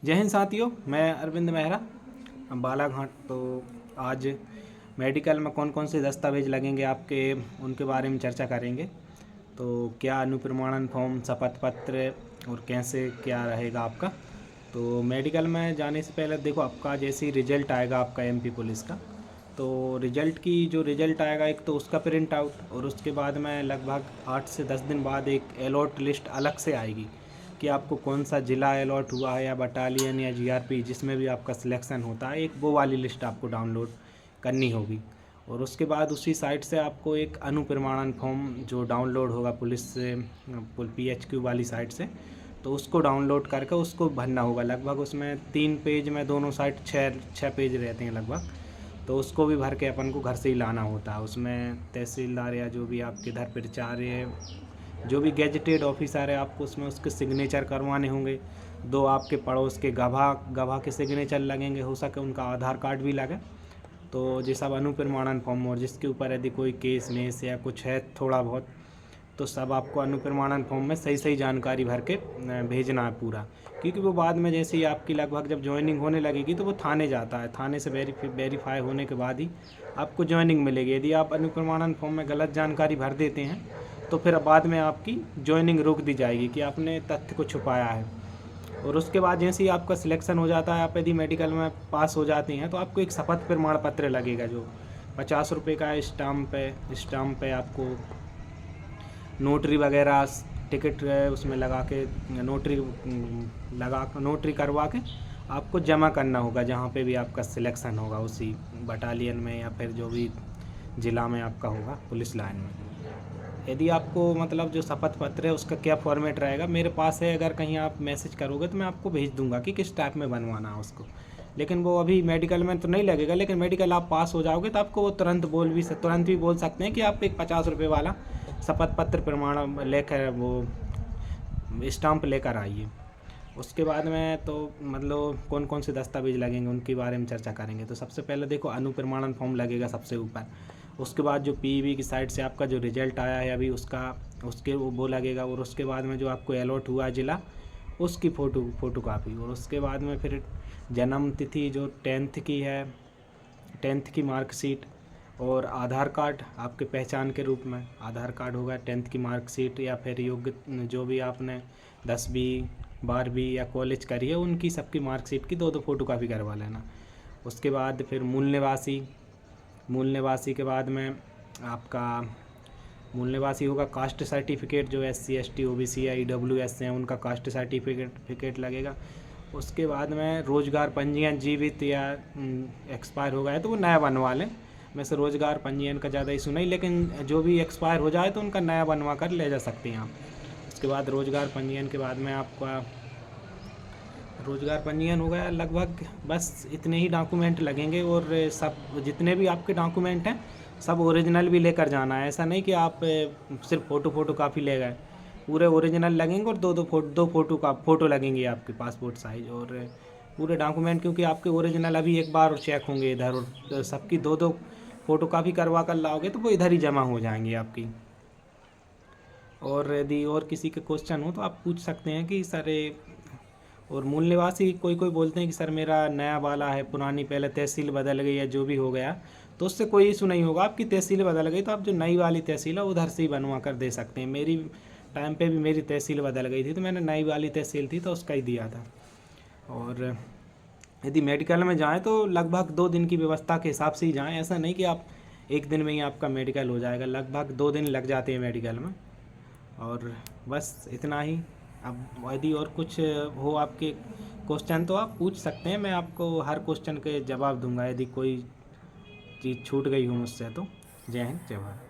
जय हिंद साथियों, मैं अरविंद मेहरा बालाघाट। तो आज मेडिकल में कौन कौन से दस्तावेज लगेंगे आपके, उनके बारे में चर्चा करेंगे। तो क्या अनुप्रमाणन फॉर्म, शपथ पत्र और कैसे क्या रहेगा आपका। तो मेडिकल में जाने से पहले देखो, आपका जैसे ही रिजल्ट आएगा आपका एमपी पुलिस का, तो रिजल्ट की जो रिजल्ट आएगा एक तो उसका प्रिंट आउट, और उसके बाद में लगभग 8 से 10 दिन बाद एक अलॉट लिस्ट अलग से आएगी कि आपको कौन सा ज़िला अलॉट हुआ है, या बटालियन या जीआरपी, जिसमें भी आपका सिलेक्शन होता है, एक वो वाली लिस्ट आपको डाउनलोड करनी होगी। और उसके बाद उसी साइट से आपको एक अनुप्रमाणन फॉर्म जो डाउनलोड होगा पुलिस से, PHQ वाली साइट से, तो उसको डाउनलोड करके उसको भरना होगा। लगभग उसमें 3 पेज में दोनों साइट 6 पेज रहते हैं लगभग। तो उसको भी भर के अपन को घर से ही लाना होता है। उसमें तहसीलदार या जो भी आपके इधर प्रचार्य, जो भी गैजेटेड ऑफिसर है, आपको उसमें उसके सिग्नेचर करवाने होंगे। 2 आपके पड़ोस के गवाह के सिग्नेचर लगेंगे, हो सके उनका आधार कार्ड भी लगे। तो ये सब अनुप्रमाणन फॉर्म, और जिसके ऊपर यदि कोई केस मेस या कुछ है थोड़ा बहुत, तो सब आपको अनुप्रमाणन फॉर्म में सही सही जानकारी भर के भेजना है पूरा। क्योंकि वो बाद में जैसे ही आपकी लगभग जब ज्वाइनिंग होने लगेगी तो वो थाने जाता है, थाने से वेरीफाई होने के बाद ही आपको ज्वाइनिंग मिलेगी। यदि आप अनुप्रमाणन फॉर्म में गलत जानकारी भर देते हैं तो फिर बाद में आपकी ज्वाइनिंग रोक दी जाएगी कि आपने तथ्य को छुपाया है। और उसके बाद जैसे ही आपका सिलेक्शन हो जाता है, आप यदि मेडिकल में पास हो जाते हैं, तो आपको एक शपथ प्रमाण पत्र लगेगा जो 50 रुपये का स्टाम्प पे आपको नोटरी वगैरह टिकट उसमें लगा के नोटरी करवा के आपको जमा करना होगा, जहाँ पे भी आपका सिलेक्शन होगा, उसी बटालियन में या फिर जो भी ज़िला में आपका होगा पुलिस लाइन में। यदि आपको मतलब जो शपथ पत्र है उसका क्या फॉर्मेट रहेगा, मेरे पास है, अगर कहीं आप मैसेज करोगे तो मैं आपको भेज दूंगा कि किस टाइप में बनवाना है उसको। लेकिन वो अभी मेडिकल में तो नहीं लगेगा, लेकिन मेडिकल आप पास हो जाओगे तो आपको वो तुरंत भी बोल सकते हैं कि आप एक 50 रुपये वाला शपथ पत्र प्रमाण लेकर, वो स्टाम्प लेकर आइए। उसके बाद में तो मतलब कौन कौन से दस्तावेज लगेंगे उनके बारे में चर्चा करेंगे। तो सबसे पहले देखो, अनुप्रमाणन फॉर्म लगेगा सबसे ऊपर। उसके बाद जो पीईबी की साइड से आपका जो रिजल्ट आया है अभी उसके वो लगेगा। और उसके बाद में जो आपको अलॉट हुआ जिला, उसकी फ़ोटो कापी। और उसके बाद में फिर जन्म तिथि जो 10th की है, 10th की मार्कशीट, और आधार कार्ड आपके पहचान के रूप में आधार कार्ड होगा, 10th की मार्कशीट, या फिर योग्य जो भी आपने 10वीं 12वीं या कॉलेज करी है उनकी सबकी मार्कशीट की 2 फ़ोटो कापी करवा लेना। उसके बाद फिर मूल निवासी के बाद में आपका मूल निवासी होगा कास्ट सर्टिफिकेट, जो SC ST OBC या EWS हैं उनका कास्ट सर्टिफिकेट लगेगा। उसके बाद में रोजगार पंजीयन जीवित या एक्सपायर हो गया है तो वो नया बनवा लें। वैसे रोजगार पंजीयन का ज़्यादा इशू नहीं, लेकिन जो भी एक्सपायर हो जाए तो उनका नया बनवा कर ले जा सकते हैं आप। उसके बाद रोजगार पंजीयन के बाद में आपका रोजगार पंजीयन हो गया। लगभग बस इतने ही डॉक्यूमेंट लगेंगे, और सब जितने भी आपके डॉक्यूमेंट हैं सब ओरिजिनल भी लेकर जाना है। ऐसा नहीं कि आप सिर्फ फ़ोटो कापी ले गए, पूरे ओरिजिनल लगेंगे। और दो फ़ोटो लगेंगी आपके पासपोर्ट साइज़, और पूरे डॉक्यूमेंट, क्योंकि आपके ओरिजिनल अभी एक बार चेक होंगे इधर, और तो सबकी 2 फ़ोटो कापी करवा कर लाओगे तो वो इधर ही जमा हो जाएंगी आपकी। और यदि और किसी के क्वेश्चन हो तो आप पूछ सकते हैं कि सर और मूल निवासी कोई बोलते हैं कि सर मेरा नया वाला है, पुरानी पहले तहसील बदल गई या जो भी हो गया, तो उससे कोई इशू नहीं होगा। आपकी तहसील बदल गई तो आप जो नई वाली तहसील है उधर से ही बनवा कर दे सकते हैं। मेरी टाइम पे भी मेरी तहसील बदल गई थी तो मैंने नई वाली तहसील थी तो उसका ही दिया था। और यदि मेडिकल में जाएँ तो लगभग 2 दिन की व्यवस्था के हिसाब से ही जाएँ। ऐसा नहीं कि आप 1 दिन में ही आपका मेडिकल हो जाएगा, लगभग 2 दिन लग जाते हैं मेडिकल में। और बस इतना ही। अब यदि और कुछ हो आपके क्वेश्चन तो आप पूछ सकते हैं, मैं आपको हर क्वेश्चन के जवाब दूंगा। यदि कोई चीज़ छूट गई हो मुझसे तो। जय हिंद, जय भारत।